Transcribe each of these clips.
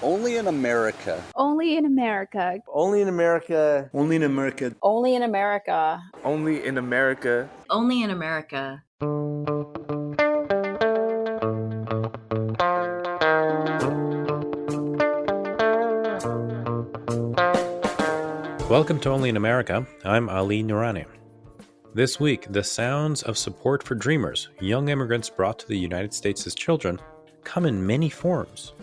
Only in America. Only in America. Only in America. Only in America. Only in America. Only in America. Only in America. Welcome to Only in America. I'm Ali Noorani. This week, the sounds of support for dreamers, young immigrants brought to the United States as children, come in many forms.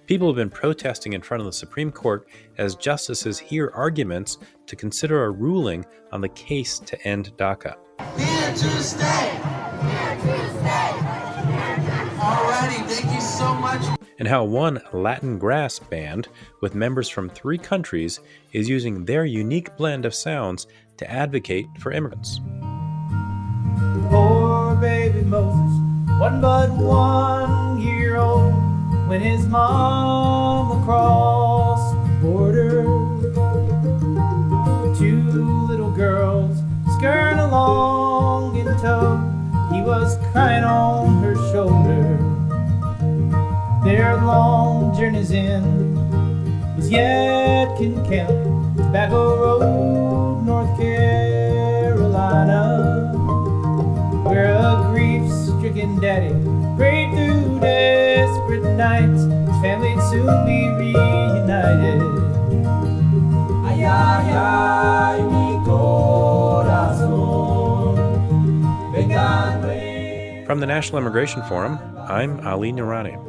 People have been protesting in front of the Supreme Court as justices hear arguments to consider a ruling on the case to end DACA. Here to stay! Here to stay! Alrighty, thank you so much. And how one Latin grass band with members from 3 countries is using their unique blend of sounds to advocate for immigrants. Poor baby Moses wasn't but 1 year old when his mama crossed the border. 2 little girls skirting along in tow. He was crying on her shoulder. Their long journeys in was Yadkin County, Tobacco Road, North Carolina, where a grief-stricken daddy prayed through desperate nights. His family'd soon be reunited. Ay, ay, ay, mi corazón, vengan. From the National Immigration Forum, I'm Ali Noorani.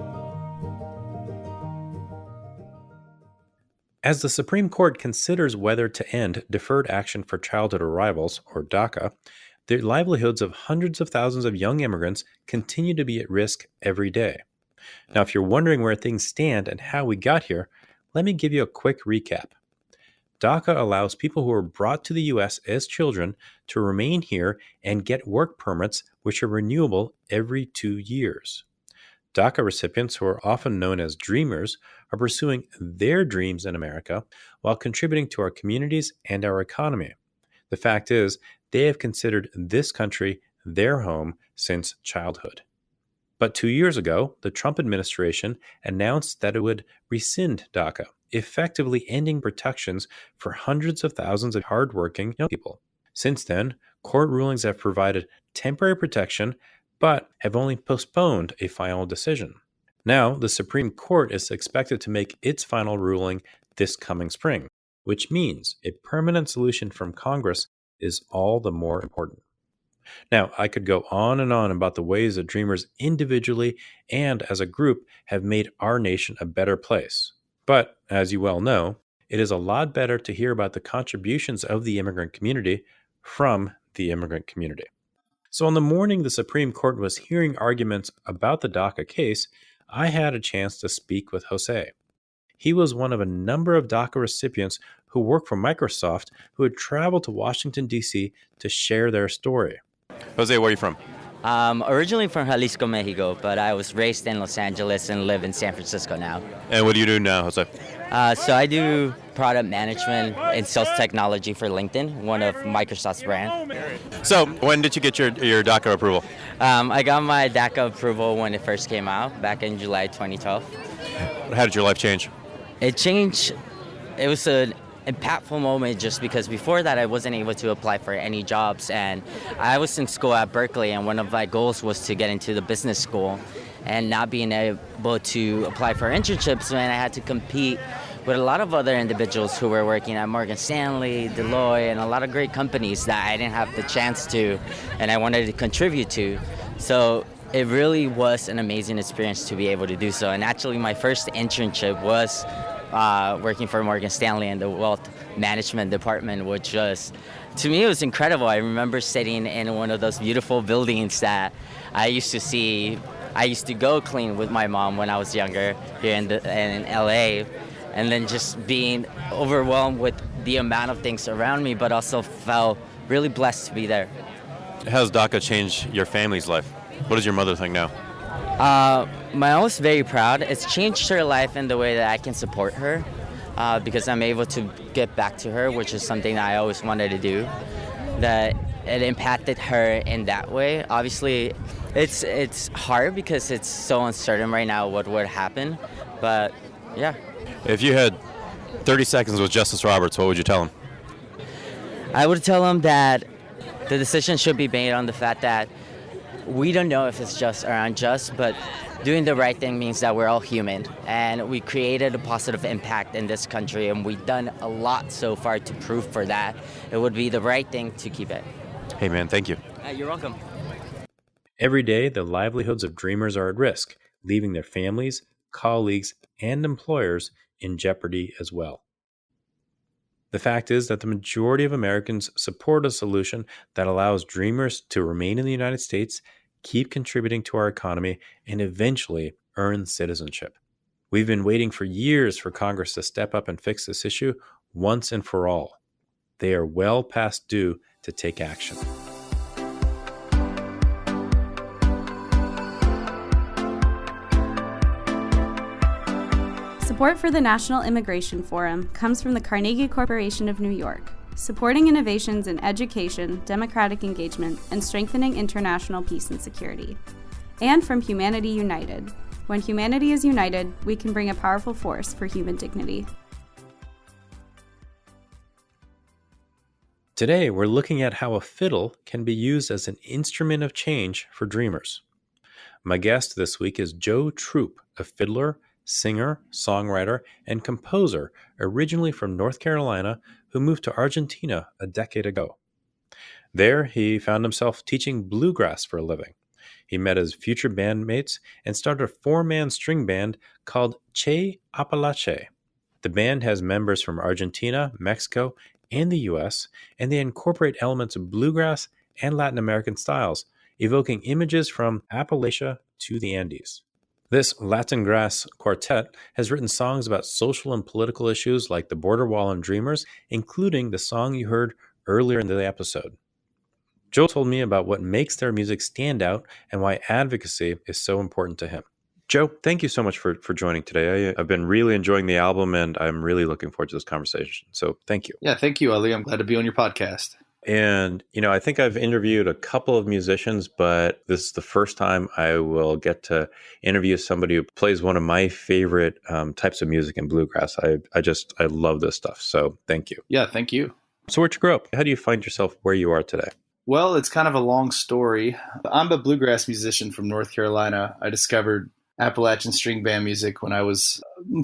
As the Supreme Court considers whether to end Deferred Action for Childhood Arrivals, or DACA, the livelihoods of hundreds of thousands of young immigrants continue to be at risk every day. Now, if you're wondering where things stand and how we got here, let me give you a quick recap. DACA allows people who are brought to the U.S. as children to remain here and get work permits which are renewable every 2 years. DACA recipients, who are often known as dreamers, are pursuing their dreams in America while contributing to our communities and our economy. The fact is, they have considered this country their home since childhood. But 2 years ago, the Trump administration announced that it would rescind DACA, effectively ending protections for hundreds of thousands of hardworking young people. Since then, court rulings have provided temporary protection, but have only postponed a final decision. Now, the Supreme Court is expected to make its final ruling this coming spring, which means a permanent solution from Congress is all the more important. Now, I could go on and on about the ways that dreamers individually and as a group have made our nation a better place. But, as you well know, it is a lot better to hear about the contributions of the immigrant community from the immigrant community. So on the morning the Supreme Court was hearing arguments about the DACA case, I had a chance to speak with Jose. He was one of a number of DACA recipients who work for Microsoft who had traveled to Washington, D.C. to share their story. Jose, where are you from? Originally from Jalisco, Mexico, but I was raised in Los Angeles and live in San Francisco now. And what do you do now, Jose? So I do product management and sales technology for LinkedIn, one of Microsoft's brand. So when did you get your DACA approval? I got my DACA approval when it first came out, back in July 2012. How did your life change? It changed. It was an impactful moment just because before that I wasn't able to apply for any jobs, and I was in school at Berkeley, and one of my goals was to get into the business school, and not being able to apply for internships, and I had to compete with a lot of other individuals who were working at Morgan Stanley, Deloitte, and a lot of great companies that I didn't have the chance to, and I wanted to contribute to. So it really was an amazing experience to be able to do so. And actually my first internship was working for Morgan Stanley in the wealth management department, which was, to me, it was incredible. I remember sitting in one of those beautiful buildings that I used to see. I used to go clean with my mom when I was younger here in LA, and then just being overwhelmed with the amount of things around me, but also felt really blessed to be there. How has DACA changed your family's life? What does your mother think now? My mom was very proud. It's changed her life in the way that I can support her because I'm able to get back to her, which is something that I always wanted to do. That it impacted her in that way. Obviously, it's hard because it's so uncertain right now what would happen, but yeah. If you had 30 seconds with Justice Roberts, what would you tell him? I would tell him that the decision should be made on the fact that we don't know if it's just or unjust, but doing the right thing means that we're all human, and we created a positive impact in this country, and we've done a lot so far to prove for that. It would be the right thing to keep it. Hey, man, thank you. You're welcome. Every day, the livelihoods of dreamers are at risk, leaving their families, colleagues, and employers in jeopardy as well. The fact is that the majority of Americans support a solution that allows dreamers to remain in the United States, keep contributing to our economy, and eventually earn citizenship. We've been waiting for years for Congress to step up and fix this issue once and for all. They are well past due to take action. Support for the National Immigration Forum comes from the Carnegie Corporation of New York, supporting innovations in education, democratic engagement, and strengthening international peace and security. And from Humanity United. When humanity is united, we can bring a powerful force for human dignity. Today, we're looking at how a fiddle can be used as an instrument of change for dreamers. My guest this week is Joe Troop, a fiddler, singer, songwriter, and composer originally from North Carolina who moved to Argentina a decade ago. There, he found himself teaching bluegrass for a living. He met his future bandmates and started a four-man string band called Che Apalache. The band has members from Argentina, Mexico, and the U.S., and they incorporate elements of bluegrass and Latin American styles, evoking images from Appalachia to the Andes. This Latin grass quartet has written songs about social and political issues like the border wall and dreamers, including the song you heard earlier in the episode. Joe told me about what makes their music stand out and why advocacy is so important to him. Joe, thank you so much for joining today. I've been really enjoying the album, and I'm really looking forward to this conversation. So thank you. Yeah, thank you, Ali. I'm glad to be on your podcast. And, I think I've interviewed a couple of musicians, but this is the first time I will get to interview somebody who plays one of my favorite types of music in bluegrass. I love this stuff. So thank you. Yeah, thank you. So where'd you grow up? How do you find yourself where you are today? Well, it's kind of a long story. I'm a bluegrass musician from North Carolina. I discovered Appalachian string band music when I was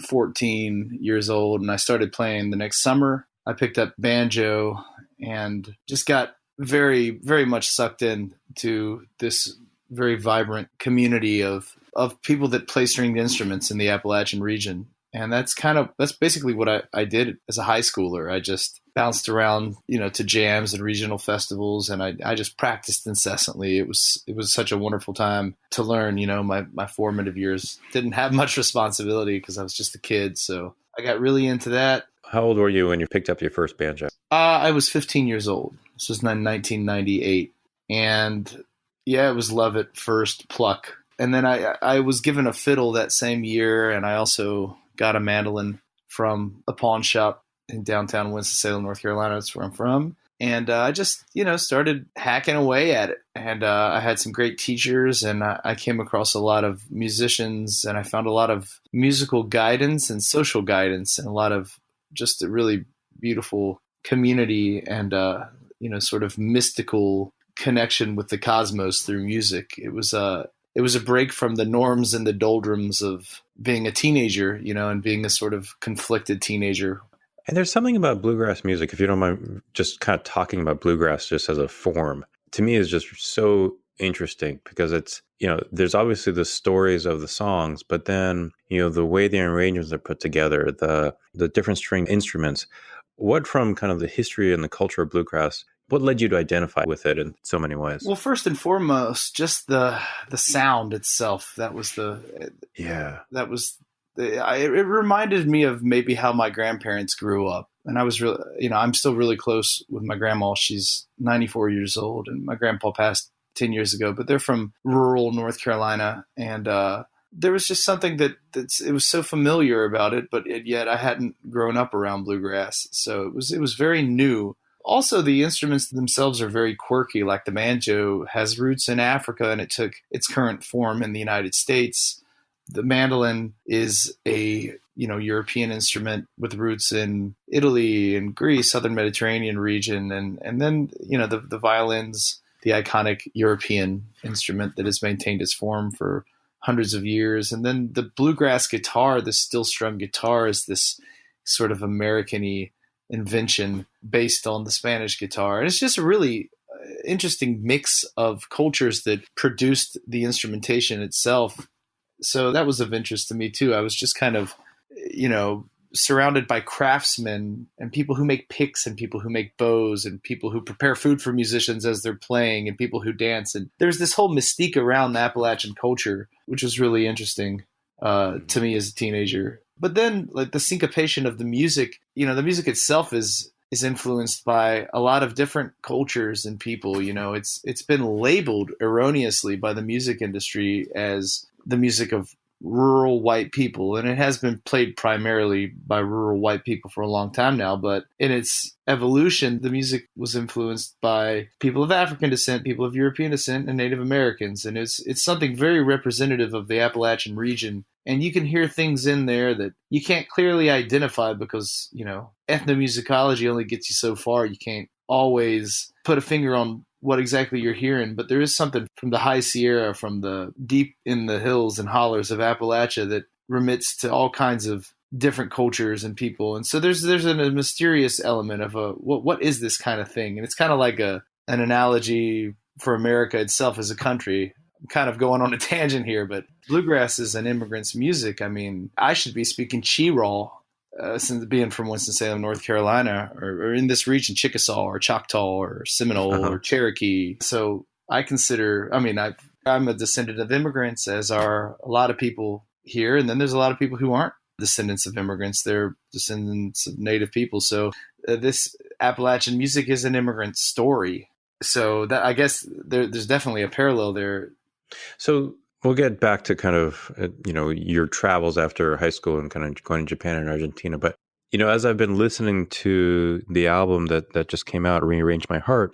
14 years old, and I started playing the next summer. I picked up banjo and just got very, very much sucked in to this very vibrant community of people that play stringed instruments in the Appalachian region. And that's basically what I did as a high schooler. I just bounced around, to jams and regional festivals, and I just practiced incessantly. It was such a wonderful time to learn. My formative years didn't have much responsibility because I was just a kid. So I got really into that. How old were you when you picked up your first banjo? I was 15 years old. This was 1998. And yeah, it was love at first pluck. And then I was given a fiddle that same year, and I also got a mandolin from a pawn shop in downtown Winston-Salem, North Carolina. That's where I'm from. And I just, started hacking away at it. And I had some great teachers, and I came across a lot of musicians, and I found a lot of musical guidance and social guidance, and a lot of just a really beautiful community and, sort of mystical connection with the cosmos through music. It was a break from the norms and the doldrums of being a teenager, and being a sort of conflicted teenager. And there's something about bluegrass music, if you don't mind just kind of talking about bluegrass just as a form, to me is just so interesting because it's, there's obviously the stories of the songs, but then, the way the arrangements are put together, the different string instruments, what from kind of the history and the culture of bluegrass, what led you to identify with it in so many ways? Well, first and foremost, just the sound itself. It reminded me of maybe how my grandparents grew up. And I was really, I'm still really close with my grandma. She's 94 years old, and my grandpa passed 10 years ago, but they're from rural North Carolina. And there was just something that it was so familiar about it, but yet I hadn't grown up around bluegrass. So it was very new. Also, the instruments themselves are very quirky. Like the banjo has roots in Africa, and it took its current form in the United States. The mandolin is a European instrument with roots in Italy and Greece, southern Mediterranean region, and then the violins, the iconic European instrument that has maintained its form for hundreds of years, and then the bluegrass guitar, the steel strum guitar, is this sort of American-y invention based on the Spanish guitar, and it's just a really interesting mix of cultures that produced the instrumentation itself. So that was of interest to me too. I was just kind of, surrounded by craftsmen and people who make picks and people who make bows and people who prepare food for musicians as they're playing and people who dance. And there's this whole mystique around the Appalachian culture, which was really interesting to me as a teenager. But then like the syncopation of the music, the music itself is influenced by a lot of different cultures and people. It's been labeled erroneously by the music industry as the music of rural white people, and it has been played primarily by rural white people for a long time now. But in its evolution, the music was influenced by people of African descent, people of European descent, and Native Americans, and it's something very representative of the Appalachian region. And you can hear things in there that you can't clearly identify because ethnomusicology only gets you so far. You can't always put a finger on what exactly you're hearing, but there is something from the high Sierra, from the deep in the hills and hollers of Appalachia that remits to all kinds of different cultures and people. And so there's a mysterious element of what is this kind of thing? And it's kind of like an analogy for America itself as a country. I'm kind of going on a tangent here, but bluegrass is an immigrant's music. I mean, I should be speaking Chirol, since being from Winston-Salem, North Carolina, or in this region, Chickasaw or Choctaw or Seminole or Cherokee. So I consider, I'm a descendant of immigrants, as are a lot of people here. And then there's a lot of people who aren't descendants of immigrants. They're descendants of Native people. So this Appalachian music is an immigrant story. So that, I guess there's definitely a parallel there. So we'll get back to kind of, your travels after high school and kind of going to Japan and Argentina. But, as I've been listening to the album that just came out, Rearrange My Heart,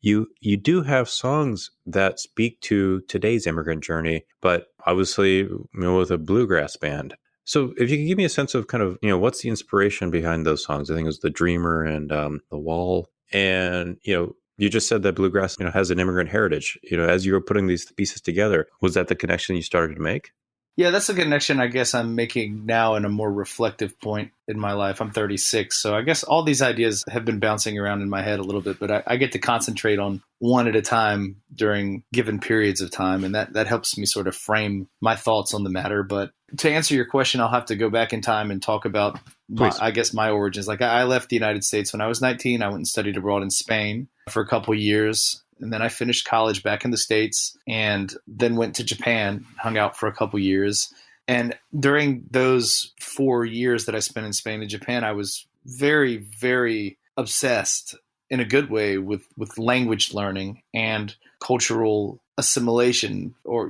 you do have songs that speak to today's immigrant journey, but obviously, with a bluegrass band. So if you could give me a sense of kind of, what's the inspiration behind those songs? I think it was The Dreamer and The Wall. And, you just said that bluegrass, has an immigrant heritage. As you were putting these pieces together, was that the connection you started to make? Yeah, that's a connection I guess I'm making now in a more reflective point in my life. I'm 36, so I guess all these ideas have been bouncing around in my head a little bit, but I get to concentrate on one at a time during given periods of time, and that helps me sort of frame my thoughts on the matter. But to answer your question, I'll have to go back in time and talk about, my origins. Like I left the United States when I was 19. I went and studied abroad in Spain for a couple years. And then I finished college back in the States and then went to Japan, hung out for a couple years. And during those 4 years that I spent in Spain and Japan, I was very, very obsessed in a good way with language learning and cultural assimilation, or,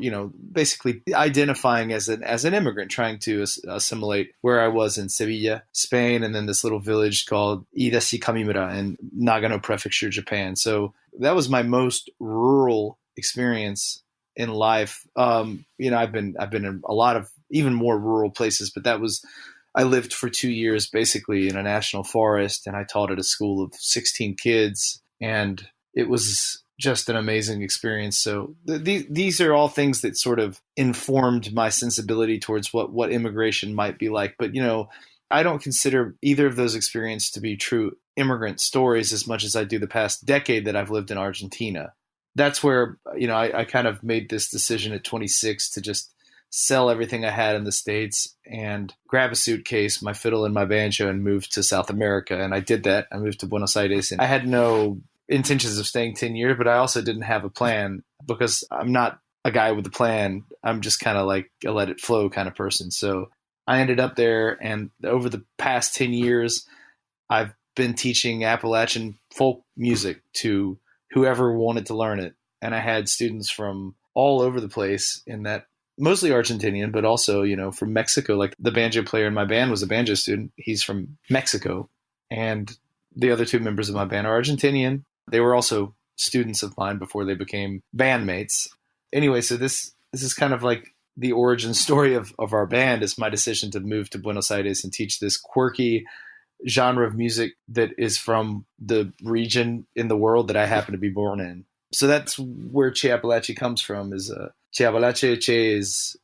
basically identifying as an immigrant, trying to assimilate where I was in Sevilla, Spain, and then this little village called Idashi Kamimura in Nagano Prefecture, Japan. So that was my most rural experience in life. I've been in a lot of even more rural places, but I lived for 2 years basically in a national forest, and I taught at a school of 16 kids, and it was just an amazing experience. So these are all things that sort of informed my sensibility towards what immigration might be like. But, I don't consider either of those experiences to be true immigrant stories as much as I do the past decade that I've lived in Argentina. That's where, I kind of made this decision at 26 to just sell everything I had in the States and grab a suitcase, my fiddle and my banjo, and move to South America. And I did that. I moved to Buenos Aires, and I had no intentions of staying 10 years, but I also didn't have a plan because I'm not a guy with a plan. I'm just kind of like a let it flow kind of person. So I ended up there, and over the past 10 years, I've been teaching Appalachian folk music to whoever wanted to learn it. And I had students from all over the place in that, mostly Argentinian, but also, from Mexico. Like the banjo player in my band was a banjo student. He's from Mexico. And the other two members of my band are Argentinian. They were also students of mine before they became bandmates. Anyway, so this is kind of like the origin story of our band is my decision to move to Buenos Aires and teach this quirky genre of music that is from the region in the world that I happen to be born in. So that's where Che Apalache comes from. Is Che Apalache?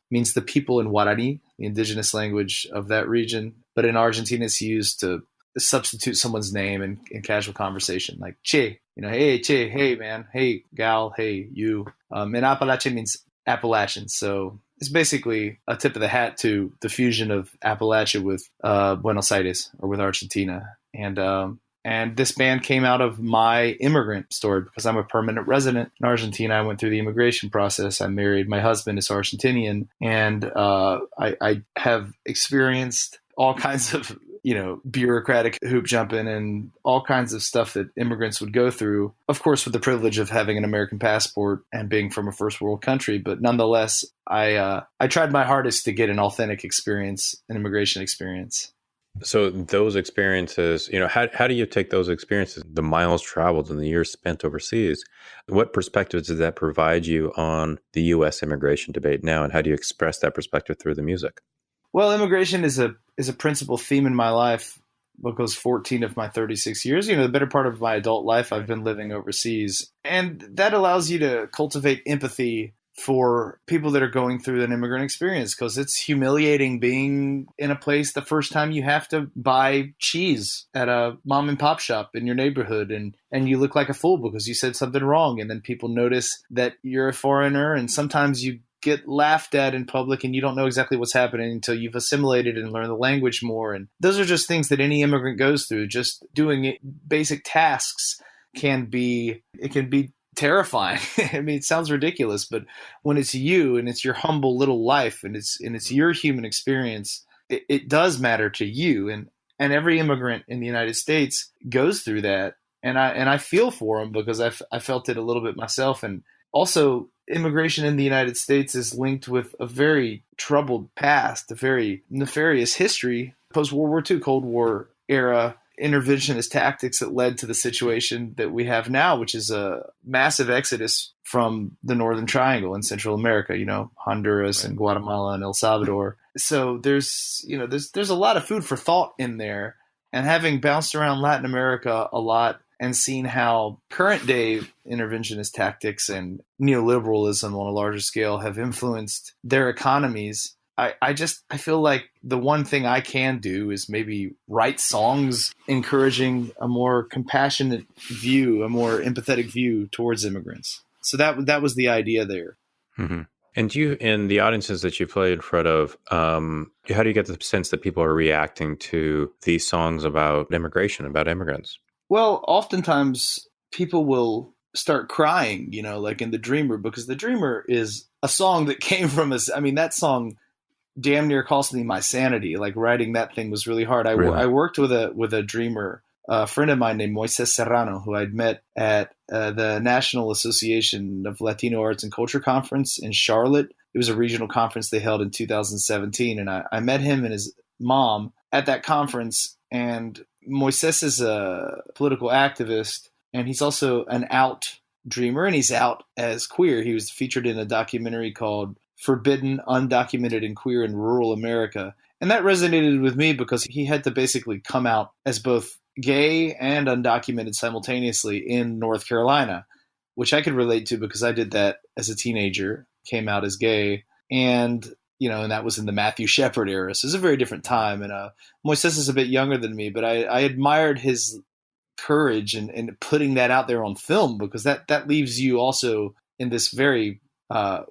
Means the people in Guarani, the indigenous language of that region. But in Argentina, it's used to substitute someone's name in casual conversation, like Che. Hey Che, hey man, hey gal, hey you. And Apalache means Appalachian. So it's basically a tip of the hat to the fusion of Appalachia with Buenos Aires, or with Argentina. And this band came out of my immigrant story because I'm a permanent resident in Argentina. I went through the immigration process. I married. My husband is Argentinian, and I have experienced all kinds of bureaucratic hoop jumping and all kinds of stuff that immigrants would go through. Of course, with the privilege of having an American passport and being from a first world country, but nonetheless, I tried my hardest to get an authentic experience, an immigration experience. So those experiences, how do you take those experiences, the miles traveled and the years spent overseas? What perspectives does that provide you on the U.S. immigration debate now, and how do you express that perspective through the music? Well, immigration is a principal theme in my life because 14 of my 36 years, the better part of my adult life, I've been living overseas. And that allows you to cultivate empathy for people that are going through an immigrant experience, because it's humiliating being in a place the first time you have to buy cheese at a mom and pop shop in your neighborhood, and you look like a fool because you said something wrong, and then people notice that you're a foreigner, and sometimes you get laughed at in public and you don't know exactly what's happening until you've assimilated and learned the language more. And those are just things that any immigrant goes through. Just doing basic tasks can be terrifying. I mean, it sounds ridiculous, but when it's you and it's your humble little life and it's your human experience, it does matter to you. And every immigrant in the United States goes through that. And I feel for them because I felt it a little bit myself. And also, immigration in the United States is linked with a very troubled past, a very nefarious history, post-World War II, Cold War era interventionist tactics that led to the situation that we have now, which is a massive exodus from the Northern Triangle in Central America, Honduras and Guatemala and El Salvador. So there's a lot of food for thought in there. And having bounced around Latin America a lot and seen how current day interventionist tactics and neoliberalism on a larger scale have influenced their economies, I feel like the one thing I can do is maybe write songs encouraging a more compassionate view, a more empathetic view towards immigrants. So that was the idea there. Mm-hmm. And you, in the audiences that you play in front of, how do you get the sense that people are reacting to these songs about immigration, about immigrants? Well, oftentimes people will start crying, like in The Dreamer, because The Dreamer is a song that came from us. I mean, that song damn near cost me my sanity. Like, writing that thing was really hard. I worked with a dreamer, a friend of mine named Moises Serrano, who I'd met at the National Association of Latino Arts and Culture Conference in Charlotte. It was a regional conference they held in 2017. And I met him and his mom at that conference. And Moises is a political activist, and he's also an out dreamer, and he's out as queer. He was featured in a documentary called Forbidden, Undocumented, and Queer in Rural America. And that resonated with me because he had to basically come out as both gay and undocumented simultaneously in North Carolina, which I could relate to because I did that as a teenager, came out as gay. And that was in the Matthew Shepard era. So it was a very different time. And Moises is a bit younger than me, but I admired his courage in putting that out there on film, because that leaves you also in this very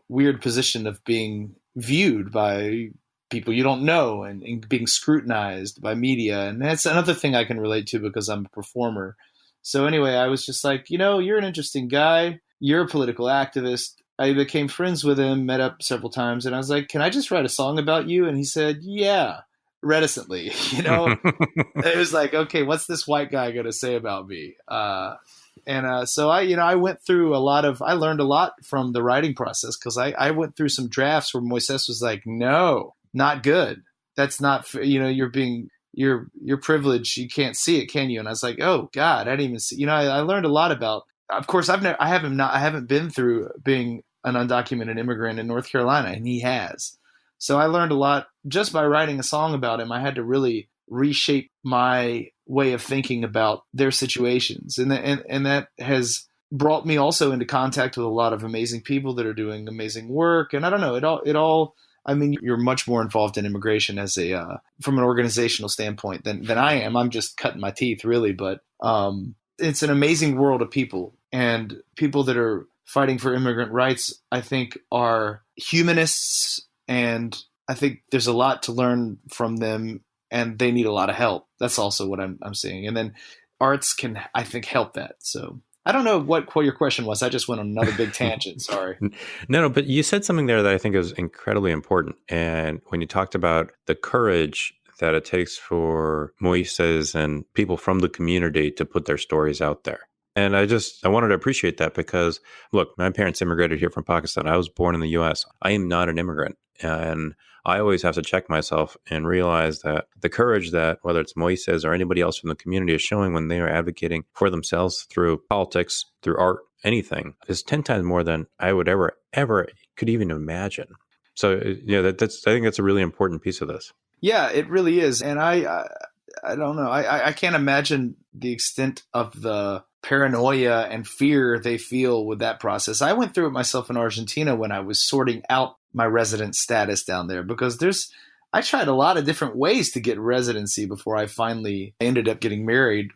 weird position of being viewed by people you don't know and being scrutinized by media. And that's another thing I can relate to because I'm a performer. So anyway, I was just like, you're an interesting guy. You're a political activist. I became friends with him, met up several times, and I was like, can I just write a song about you? And he said, yeah, reticently. It was like, okay, what's this white guy going to say about me? So I went through I learned a lot from the writing process, because I went through some drafts where Moises was like, no, not good. That's not, you're privileged. You can't see it, can you? And I was like, oh God, I didn't even see, I learned a lot about, of course, I haven't been through being an undocumented immigrant in North Carolina, and he has. So I learned a lot just by writing a song about him. I had to really reshape my way of thinking about their situations. And that has brought me also into contact with a lot of amazing people that are doing amazing work. And I don't know, it all, I mean, you're much more involved in immigration as from an organizational standpoint than I am. I'm just cutting my teeth really, but it's an amazing world of people, and people that are fighting for immigrant rights, I think, are humanists, and I think there's a lot to learn from them, and they need a lot of help. That's also what I'm seeing. And then arts can, I think, help that. So I don't know what your question was. I just went on another big tangent. Sorry. No, but you said something there that I think is incredibly important. And when you talked about the courage that it takes for Moises and people from the community to put their stories out there. And I wanted to appreciate that because, look, my parents immigrated here from Pakistan. I was born in the U.S. I am not an immigrant. And I always have to check myself and realize that the courage that whether it's Moises or anybody else from the community is showing when they are advocating for themselves through politics, through art, anything, is 10 times more than I would ever could even imagine. So, yeah, I think that's a really important piece of this. Yeah, it really is. And I don't know. I can't imagine the extent of the paranoia and fear they feel with that process. I went through it myself in Argentina when I was sorting out my resident status down there, because I tried a lot of different ways to get residency before I finally ended up getting married.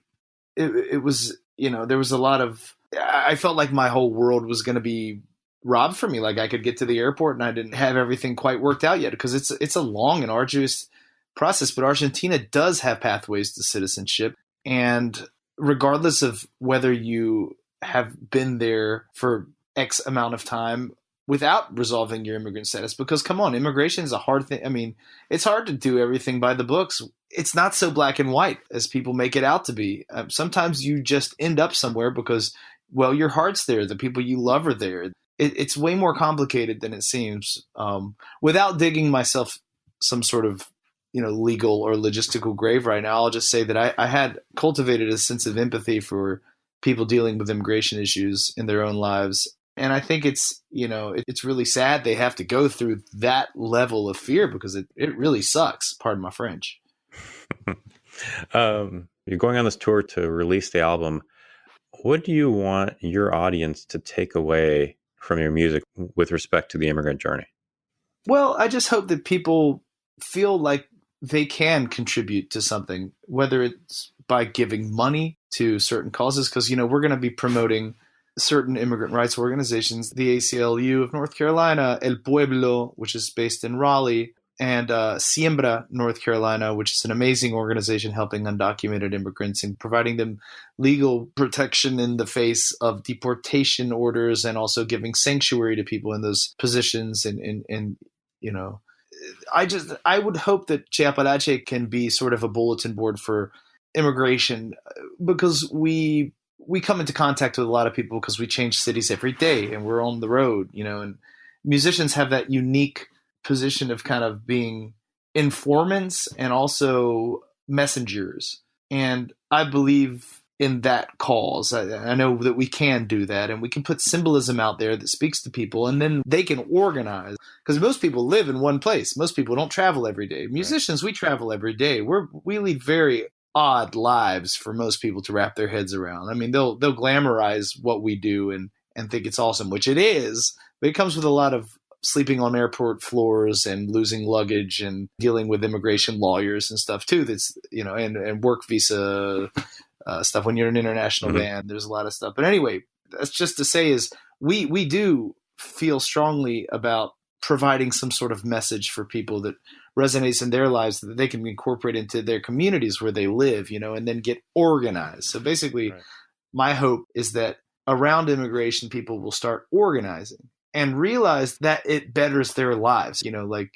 It was, there was a lot of, I felt like my whole world was going to be robbed from me. Like I could get to the airport and I didn't have everything quite worked out yet, because it's a long and arduous process. But Argentina does have pathways to citizenship, and regardless of whether you have been there for X amount of time without resolving your immigrant status, because come on, immigration is a hard thing. I mean, it's hard to do everything by the books. It's not so black and white as people make it out to be. Sometimes you just end up somewhere because, well, your heart's there. The people you love are there. It's way more complicated than it seems. Without digging myself some sort of legal or logistical grave right now, I'll just say that I had cultivated a sense of empathy for people dealing with immigration issues in their own lives. And I think it's really sad they have to go through that level of fear, because it really sucks. Pardon my French. You're going on this tour to release the album. What do you want your audience to take away from your music with respect to the immigrant journey? Well, I just hope that people feel like they can contribute to something, whether it's by giving money to certain causes, because, we're going to be promoting certain immigrant rights organizations, the ACLU of North Carolina, El Pueblo, which is based in Raleigh, and Siembra, North Carolina, which is an amazing organization helping undocumented immigrants and providing them legal protection in the face of deportation orders, and also giving sanctuary to people in those positions. And I would hope that Che Apalache can be sort of a bulletin board for immigration, because we come into contact with a lot of people because we change cities every day and we're on the road, and musicians have that unique position of kind of being informants and also messengers. And I believe in that cause. I know that we can do that, and we can put symbolism out there that speaks to people, and then they can organize, because most people live in one place. Most people don't travel every day. Musicians, we travel every day. We lead very odd lives for most people to wrap their heads around. I mean, they'll glamorize what we do and think it's awesome, which it is, but it comes with a lot of sleeping on airport floors and losing luggage and dealing with immigration lawyers and stuff too. That's, and work visa stuff when you're an international band. There's a lot of stuff. But anyway, that's just to say is we do feel strongly about providing some sort of message for people that resonates in their lives, that they can incorporate into their communities where they live, and then get organized. So basically, my hope is that around immigration, people will start organizing and realize that it betters their lives. Like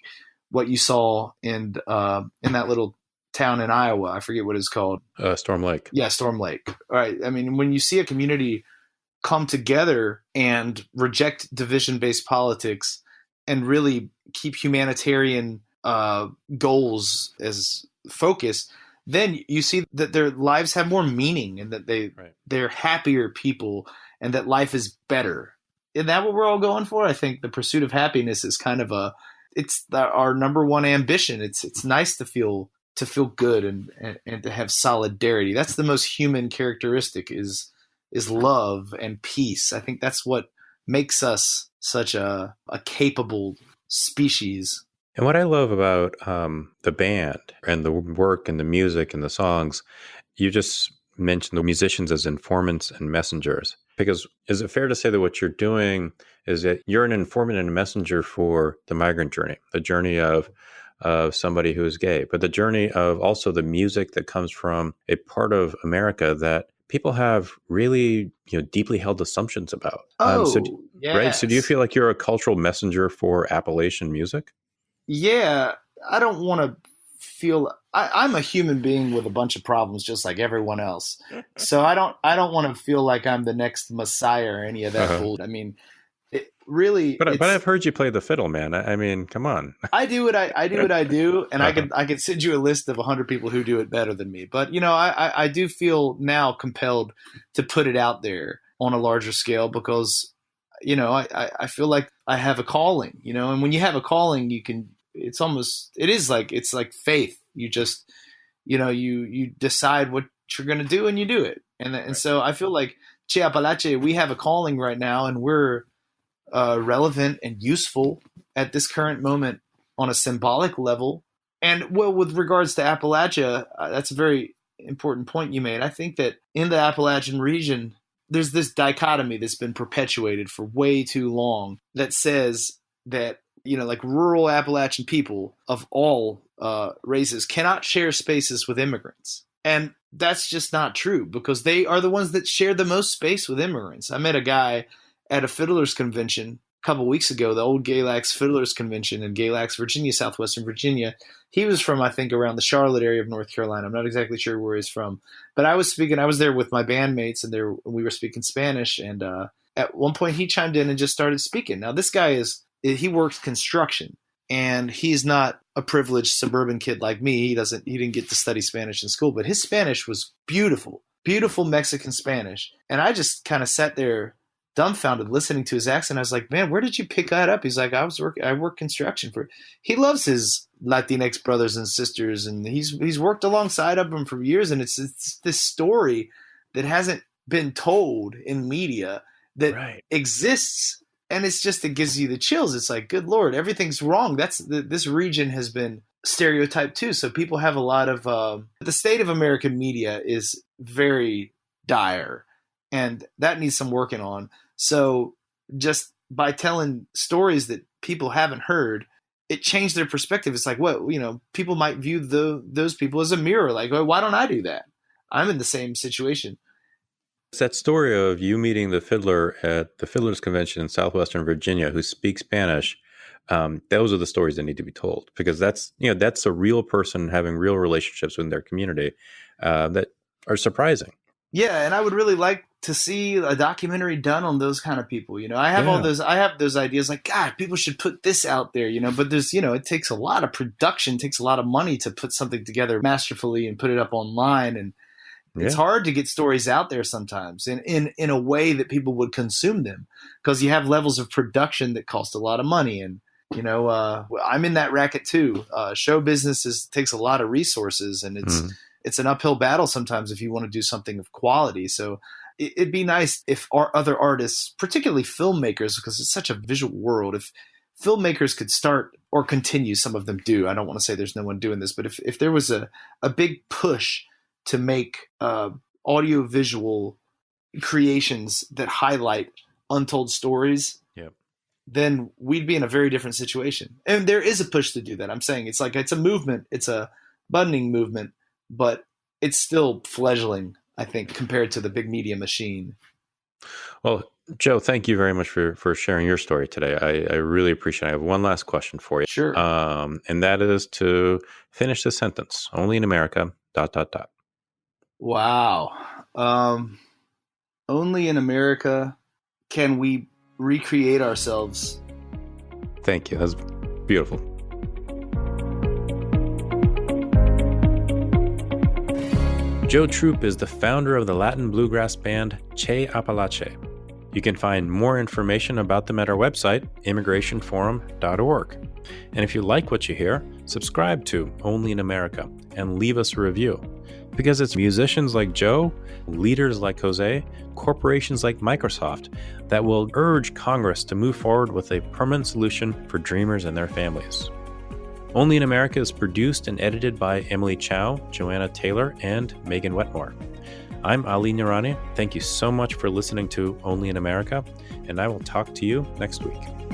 what you saw in that little town in Iowa. I forget what it's called. Storm Lake. Yeah, Storm Lake. All right. I mean, when you see a community come together and reject division-based politics and really keep humanitarian goals as focus, then you see that their lives have more meaning, and that they're happier people, and that life is better. Isn't that what we're all going for? I think the pursuit of happiness is kind of our number one ambition. It's nice to feel good and to have solidarity. That's the most human characteristic is love and peace. I think that's what makes us such a capable species. And what I love about the band and the work and the music and the songs, you just mentioned the musicians as informants and messengers. Because is it fair to say that what you're doing is that you're an informant and a messenger for the migrant journey, the journey of somebody who is gay, but the journey of also the music that comes from a part of America that people have really, deeply held assumptions about. Yes. Right. So do you feel like you're a cultural messenger for Appalachian music? Yeah, I don't want to feel I'm a human being with a bunch of problems just like everyone else. So I don't want to feel like I'm the next Messiah or any of that bull. I mean, it really. But I've heard you play the fiddle, man. I mean, come on. I do what I do, and I could send you a list of 100 people who do it better than me. But I do feel now compelled to put it out there on a larger scale because I feel like I have a calling. And when you have a calling, it's like faith. You just you decide what you're going to do and you do it. And so I feel like Che Apalache, we have a calling right now, and we're relevant and useful at this current moment on a symbolic level. And with regards to Appalachia, that's a very important point you made. I think that in the Appalachian region, there's this dichotomy that's been perpetuated for way too long that says that, like rural Appalachian people of all races cannot share spaces with immigrants. And that's just not true because they are the ones that share the most space with immigrants. I met a guy at a fiddlers convention a couple weeks ago, the old Galax Fiddlers Convention in Galax, Virginia, southwestern Virginia. He was from, I think, around the Charlotte area of North Carolina. I'm not exactly sure where he's from. But I was there with my bandmates, and we were speaking Spanish. And at one point, he chimed in and just started speaking. Now, this guy he works construction, and he's not a privileged suburban kid like me. He didn't get to study Spanish in school, but his Spanish was beautiful, beautiful Mexican Spanish. And I just kind of sat there dumbfounded listening to his accent. I was like, man, where did you pick that up? He's like, I work construction he loves his Latinx brothers and sisters, and he's worked alongside of them for years. And it's this story that hasn't been told in media that exists. And it gives you the chills. It's like, good Lord, everything's wrong. This region has been stereotyped too. So people have a lot of, the state of American media is very dire, and that needs some working on. So just by telling stories that people haven't heard, it changed their perspective. It's like, people might view those people as a mirror. Like, well, why don't I do that? I'm in the same situation. It's that story of you meeting the fiddler at the Fiddlers Convention in southwestern Virginia who speaks Spanish. Those are the stories that need to be told, because that's a real person having real relationships with their community that are surprising. Yeah, and I would really like to see a documentary done on those kind of people. I have those ideas like, God, people should put this out there, but there's, it takes a lot of production, takes a lot of money to put something together masterfully and put it up online. And it's hard to get stories out there sometimes in a way that people would consume them, because you have levels of production that cost a lot of money. And, I'm in that racket too. Show business takes a lot of resources, and it's an uphill battle sometimes if you want to do something of quality. So it'd be nice if our other artists, particularly filmmakers, because it's such a visual world, if filmmakers could start, or continue, some of them do. I don't want to say there's no one doing this, but if there was a big push to make audio-visual creations that highlight untold stories, then we'd be in a very different situation. And there is a push to do that. I'm saying it's a movement. It's a budding movement, but it's still fledgling, I think, compared to the big media machine. Well, Joe, thank you very much for sharing your story today. I really appreciate it. I have one last question for you. Sure. And that is to finish the sentence. Only in America, ... Wow. Only in America can we recreate ourselves. Thank you. That's beautiful. Joe Troop is the founder of the Latin bluegrass band Che Apalache. You can find more information about them at our website, immigrationforum.org. And if you like what you hear, subscribe to Only in America and leave us a review. Because it's musicians like Joe, leaders like Jose, corporations like Microsoft that will urge Congress to move forward with a permanent solution for dreamers and their families. Only in America is produced and edited by Emily Chow, Joanna Taylor, and Megan Wetmore. I'm Ali Nurani. Thank you so much for listening to Only in America, and I will talk to you next week.